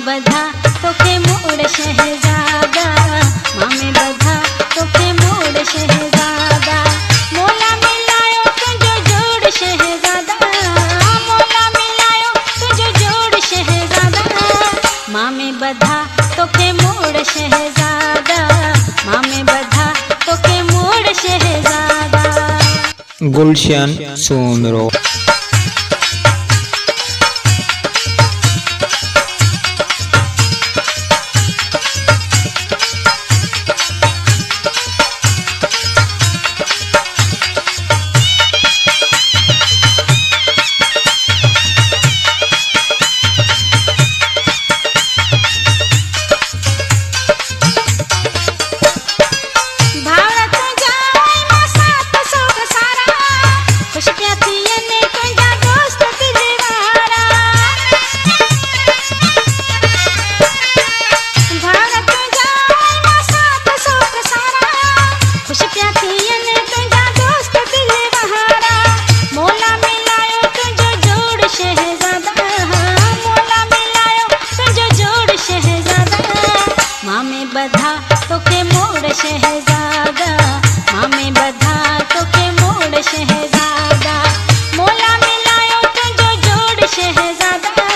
बधा तोखे मोड़ शहजादा, माँ में बधा तोखे मोड़ शहजादा। मोला मिलायो तुझो जोड़ शहजादा, मोला मिलायो तुझो जोड़ शहजादा। माँ में बधा तोखे मोड़ शहजादा, माँ में बधा तोखे मोड़ शहजादा। गुलशन सोनरो। बधा तोखे मोड़ शहजादा, माँ में बधा तोखे मोड़ शहजादा। मोला मिलायो तुझो जोड़ शहजादा,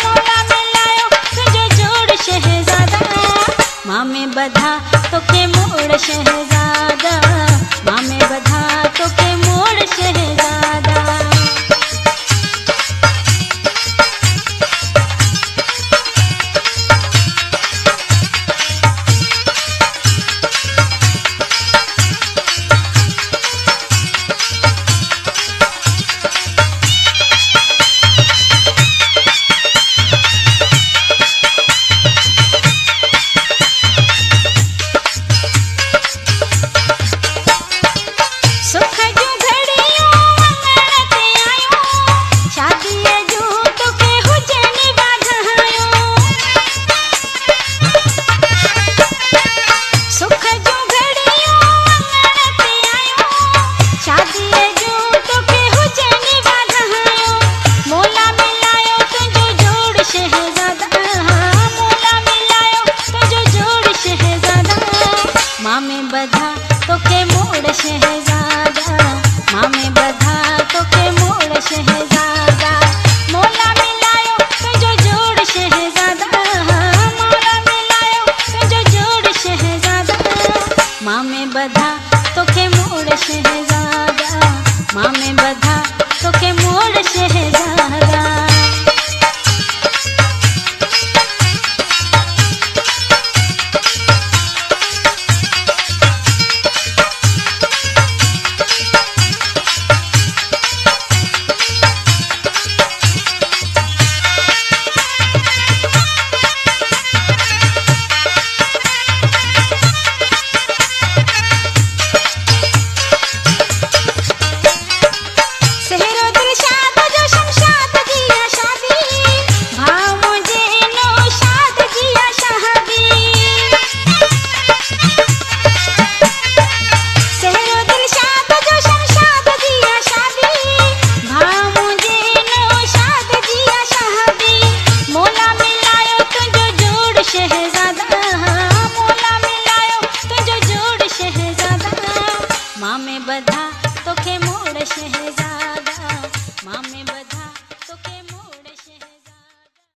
मोला मिलायो तुझो जोड़ शहजादा। माँ में बधा तोखे मोड़ शहजादा, माँ में बधा तोखे मोड़ शहजादा। माँ में बधा तोखे मोड़ शहजादा, माँ में बधा तोखे मोड़ शहजादा। मोला मिलायो तुझो जोड़ शहजादा, मोला मिलायो तुझो जोड़ शहजादा। माँ में बधा तोखे मोड़ शहजादा, माँ में बधा तोखे मोड़ शहजादा। माँ में बधा तोखे मोड़ शहजादा, माँ में बधा